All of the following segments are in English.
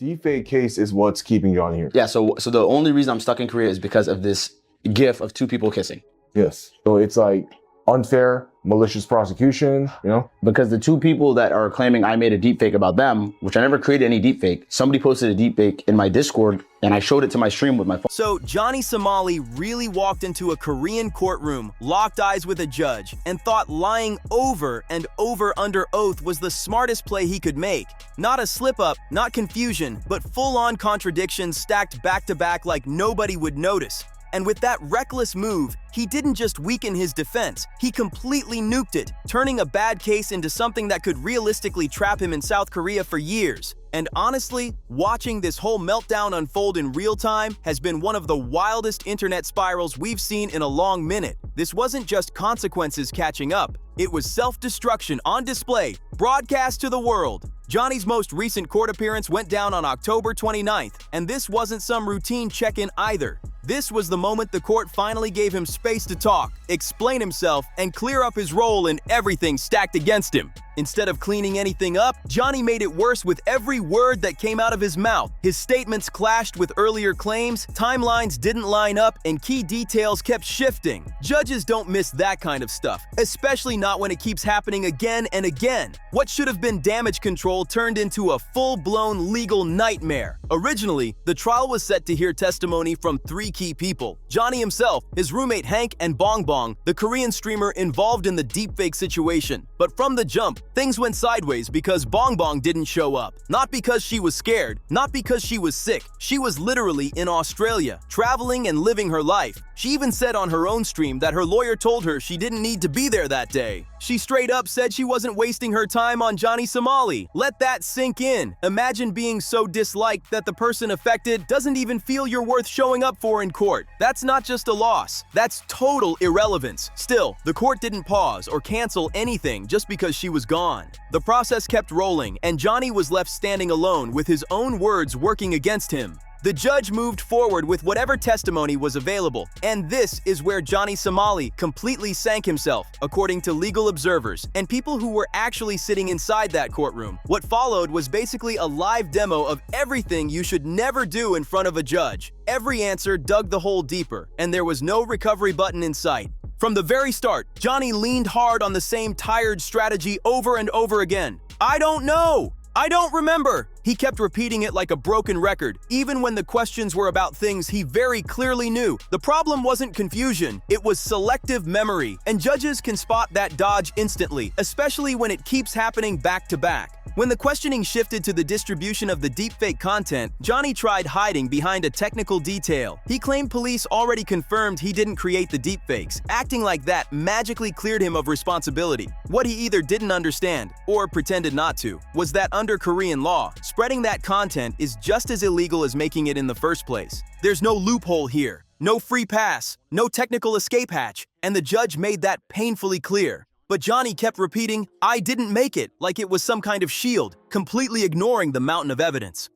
Deepfake case is what's keeping you on here. Yeah, so the only reason I'm stuck in Korea is because of this gif of two people kissing. Yes. So it's like unfair, malicious prosecution, you know? Because the two people that are claiming I made a deepfake about them, which I never created any deepfake, somebody posted a deepfake in my Discord and I showed it to my stream with my phone. So Johnny Somali really walked into a Korean courtroom, locked eyes with a judge, and thought lying over and over under oath was the smartest play he could make. Not a slip-up, not confusion, but full-on contradictions stacked back-to-back like nobody would notice. And with that reckless move, he didn't just weaken his defense, he completely nuked it, turning a bad case into something that could realistically trap him in South Korea for years. And honestly, watching this whole meltdown unfold in real time has been one of the wildest internet spirals we've seen in a long minute. This wasn't just consequences catching up, it was self-destruction on display, broadcast to the world. Johnny's most recent court appearance went down on October 29th, and this wasn't some routine check-in either. This was the moment the court finally gave him space to talk, explain himself, and clear up his role in everything stacked against him. Instead of cleaning anything up, Johnny made it worse with every word that came out of his mouth. His statements clashed with earlier claims, timelines didn't line up, and key details kept shifting. Judges don't miss that kind of stuff, especially not when it keeps happening again and again. What should have been damage control turned into a full-blown legal nightmare. Originally, the trial was set to hear testimony from three key people: Johnny himself, his roommate Hank, and Bong Bong, the Korean streamer involved in the deepfake situation. But from the jump, things went sideways because Bong Bong didn't show up. Not because she was scared, not because she was sick. She was literally in Australia, traveling and living her life. She even said on her own stream that her lawyer told her she didn't need to be there that day. She straight up said she wasn't wasting her time on Johnny Somali. Let that sink in. Imagine being so disliked that the person affected doesn't even feel you're worth showing up for in court. That's not just a loss, that's total irrelevance. Still, the court didn't pause or cancel anything just because she was gone. The process kept rolling, and Johnny was left standing alone with his own words working against him. The judge moved forward with whatever testimony was available, and this is where Johnny Somali completely sank himself, according to legal observers and people who were actually sitting inside that courtroom. What followed was basically a live demo of everything you should never do in front of a judge. Every answer dug the hole deeper, and there was no recovery button in sight. From the very start, Johnny leaned hard on the same tired strategy over and over again. I don't know. I don't remember. He kept repeating it like a broken record, even when the questions were about things he very clearly knew. The problem wasn't confusion, it was selective memory, and judges can spot that dodge instantly, especially when it keeps happening back to back. When the questioning shifted to the distribution of the deepfake content, Johnny tried hiding behind a technical detail. He claimed police already confirmed he didn't create the deepfakes. Acting like that magically cleared him of responsibility. What he either didn't understand, or pretended not to, was that under Korean law, spreading that content is just as illegal as making it in the first place. There's no loophole here, no free pass, no technical escape hatch, and the judge made that painfully clear. But Johnny kept repeating, I didn't make it, like it was some kind of shield, completely ignoring the mountain of evidence.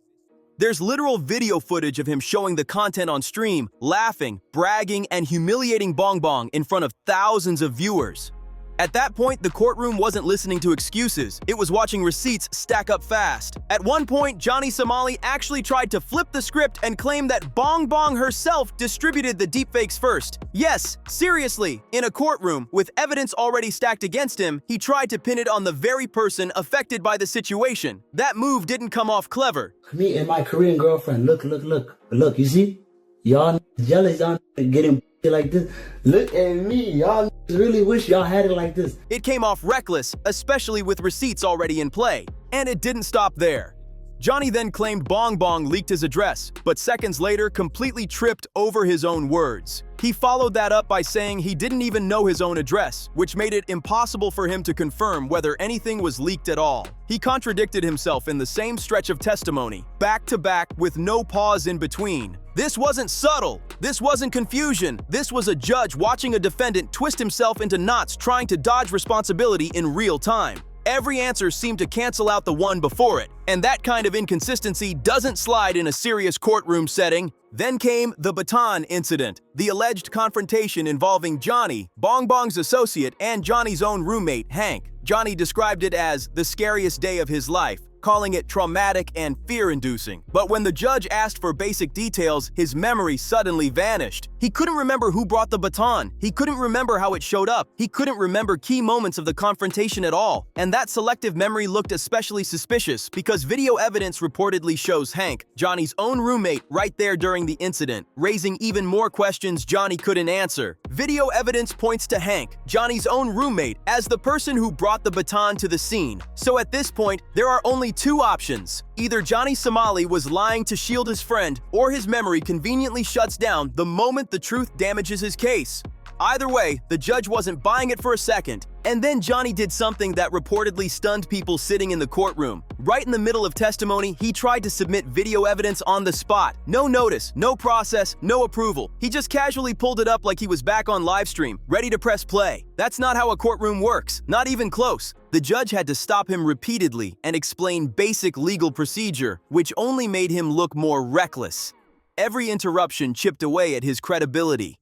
There's literal video footage of him showing the content on stream, laughing, bragging, and humiliating Bong Bong in front of thousands of viewers. At that point, the courtroom wasn't listening to excuses, it was watching receipts stack up fast. At one point, Johnny Somali actually tried to flip the script and claim that Bong Bong herself distributed the deepfakes first. Yes, seriously, in a courtroom, with evidence already stacked against him, he tried to pin it on the very person affected by the situation. That move didn't come off clever. Me and my Korean girlfriend, look, you see? Y'all jealous, y'all getting like this. Look at me, y'all really wish y'all had it like this. It came off reckless, especially with receipts already in play. And it didn't stop there. Johnny then claimed Bong Bong leaked his address, but seconds later completely tripped over his own words. He followed that up by saying he didn't even know his own address, which made it impossible for him to confirm whether anything was leaked at all. He contradicted himself in the same stretch of testimony, back to back with no pause in between. This wasn't subtle. This wasn't confusion. This was a judge watching a defendant twist himself into knots trying to dodge responsibility in real time. Every answer seemed to cancel out the one before it, and that kind of inconsistency doesn't slide in a serious courtroom setting. Then came the baton incident, the alleged confrontation involving Johnny, Bong Bong's associate, and Johnny's own roommate, Hank. Johnny described it as the scariest day of his life. calling it traumatic and fear-inducing. But when the judge asked for basic details, his memory suddenly vanished. He couldn't remember who brought the baton. He couldn't remember how it showed up. He couldn't remember key moments of the confrontation at all. And that selective memory looked especially suspicious because video evidence reportedly shows Hank, Johnny's own roommate, right there during the incident, raising even more questions Johnny couldn't answer. Video evidence points to Hank, Johnny's own roommate, as the person who brought the baton to the scene. So at this point, there are only two options. Either Johnny Somali was lying to shield his friend, or his memory conveniently shuts down the moment the truth damages his case. Either way, the judge wasn't buying it for a second. And then Johnny did something that reportedly stunned people sitting in the courtroom. Right in the middle of testimony, he tried to submit video evidence on the spot. No notice, no process, no approval. He just casually pulled it up like he was back on live stream, ready to press play. That's not how a courtroom works, not even close. The judge had to stop him repeatedly and explain basic legal procedure, which only made him look more reckless. Every interruption chipped away at his credibility.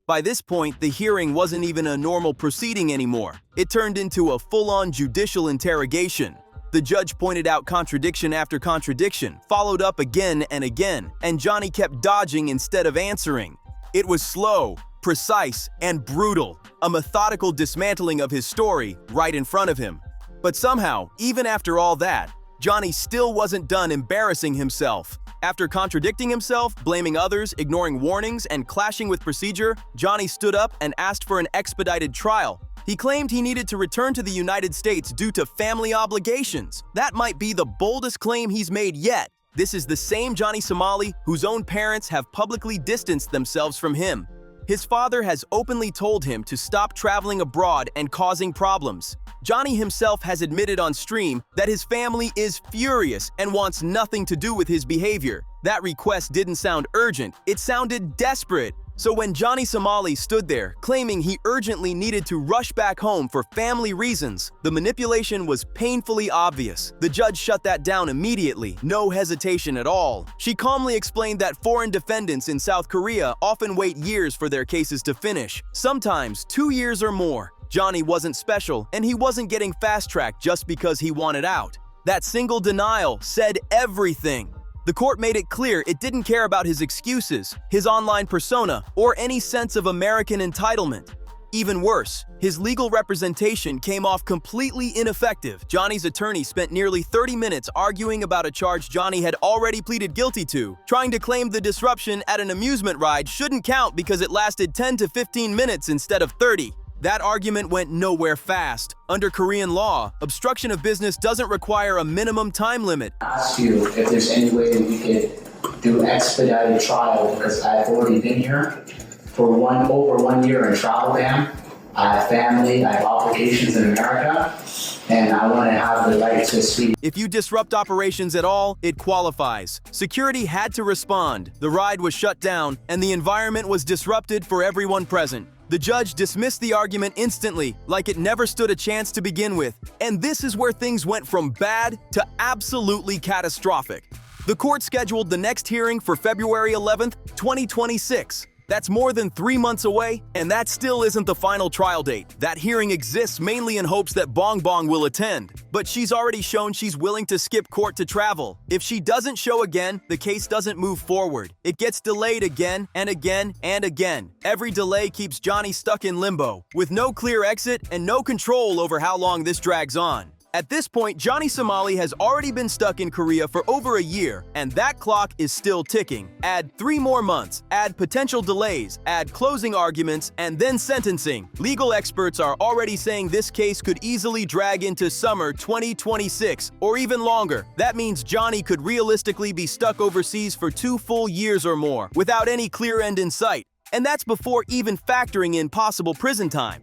By this point, the hearing wasn't even a normal proceeding anymore. It turned into a full-on judicial interrogation. The judge pointed out contradiction after contradiction, followed up again and again, and Johnny kept dodging instead of answering. It was slow, precise, and brutal, a methodical dismantling of his story right in front of him. But somehow, even after all that, Johnny still wasn't done embarrassing himself. After contradicting himself, blaming others, ignoring warnings, and clashing with procedure, Johnny stood up and asked for an expedited trial. He claimed he needed to return to the United States due to family obligations. That might be the boldest claim he's made yet. This is the same Johnny Somali whose own parents have publicly distanced themselves from him. His father has openly told him to stop traveling abroad and causing problems. Johnny himself has admitted on stream that his family is furious and wants nothing to do with his behavior. That request didn't sound urgent, it sounded desperate. So when Johnny Somali stood there, claiming he urgently needed to rush back home for family reasons, the manipulation was painfully obvious. The judge shut that down immediately, no hesitation at all. She calmly explained that foreign defendants in South Korea often wait years for their cases to finish, sometimes 2 years or more. Johnny wasn't special, and he wasn't getting fast-tracked just because he wanted out. That single denial said everything. The court made it clear it didn't care about his excuses, his online persona, or any sense of American entitlement. Even worse, his legal representation came off completely ineffective. Johnny's attorney spent nearly 30 minutes arguing about a charge Johnny had already pleaded guilty to, trying to claim the disruption at an amusement ride shouldn't count because it lasted 10 to 15 minutes instead of 30. That argument went nowhere fast. Under Korean law, obstruction of business doesn't require a minimum time limit. Ask you if there's any way we could do expedited trial because I've already been here for over 1 year in travel ban. I have family, I have obligations in America, and I want to have the right to speak. If you disrupt operations at all, it qualifies. Security had to respond. The ride was shut down, and the environment was disrupted for everyone present. The judge dismissed the argument instantly, like it never stood a chance to begin with. And this is where things went from bad to absolutely catastrophic. The court scheduled the next hearing for February 11th, 2026. That's more than 3 months away, and that still isn't the final trial date. That hearing exists mainly in hopes that Bong Bong will attend. But she's already shown she's willing to skip court to travel. If she doesn't show again, the case doesn't move forward. It gets delayed again and again and again. Every delay keeps Johnny stuck in limbo, with no clear exit and no control over how long this drags on. At this point, Johnny Somali has already been stuck in Korea for over a year, and that clock is still ticking. Add 3 more months, add potential delays, add closing arguments, and then sentencing. Legal experts are already saying this case could easily drag into summer 2026, or even longer. That means Johnny could realistically be stuck overseas for 2 full years or more, without any clear end in sight. And that's before even factoring in possible prison time.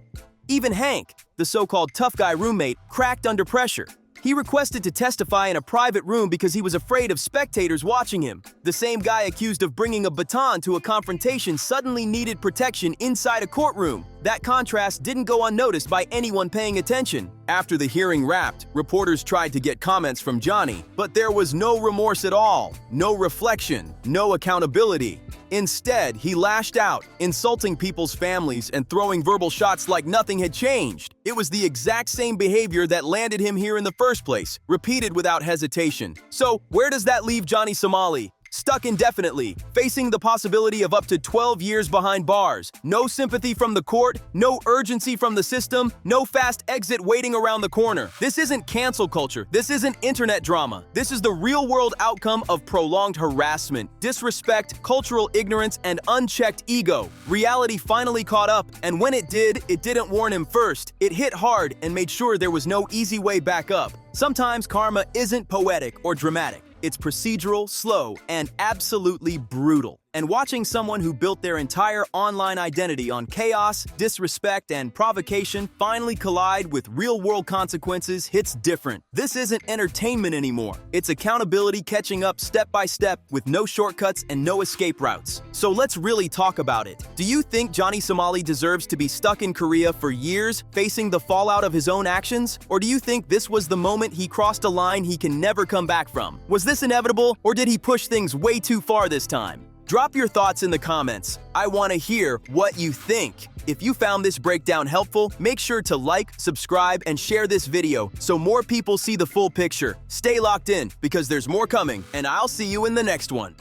Even Hank, the so-called tough guy roommate, cracked under pressure. He requested to testify in a private room because he was afraid of spectators watching him. The same guy accused of bringing a baton to a confrontation suddenly needed protection inside a courtroom. That contrast didn't go unnoticed by anyone paying attention. After the hearing wrapped, reporters tried to get comments from Johnny, but there was no remorse at all, no reflection, no accountability. Instead, he lashed out, insulting people's families and throwing verbal shots like nothing had changed. It was the exact same behavior that landed him here in the first place, repeated without hesitation. So, where does that leave Johnny Somali? Stuck indefinitely, facing the possibility of up to 12 years behind bars. No sympathy from the court, no urgency from the system, no fast exit waiting around the corner. This isn't cancel culture. This isn't internet drama. This is the real-world outcome of prolonged harassment, disrespect, cultural ignorance, and unchecked ego. Reality finally caught up, and when it didn't warn him first. It hit hard and made sure there was no easy way back up. Sometimes karma isn't poetic or dramatic. It's procedural, slow, and absolutely brutal. And watching someone who built their entire online identity on chaos, disrespect, and provocation finally collide with real-world consequences hits different. This isn't entertainment anymore. It's accountability catching up step by step with no shortcuts and no escape routes. So let's really talk about it. Do you think Johnny Somali deserves to be stuck in Korea for years, facing the fallout of his own actions? Or do you think this was the moment he crossed a line he can never come back from? Was this inevitable, or did he push things way too far this time? Drop your thoughts in the comments. I want to hear what you think. If you found this breakdown helpful, make sure to like, subscribe, and share this video so more people see the full picture. Stay locked in because there's more coming, and I'll see you in the next one.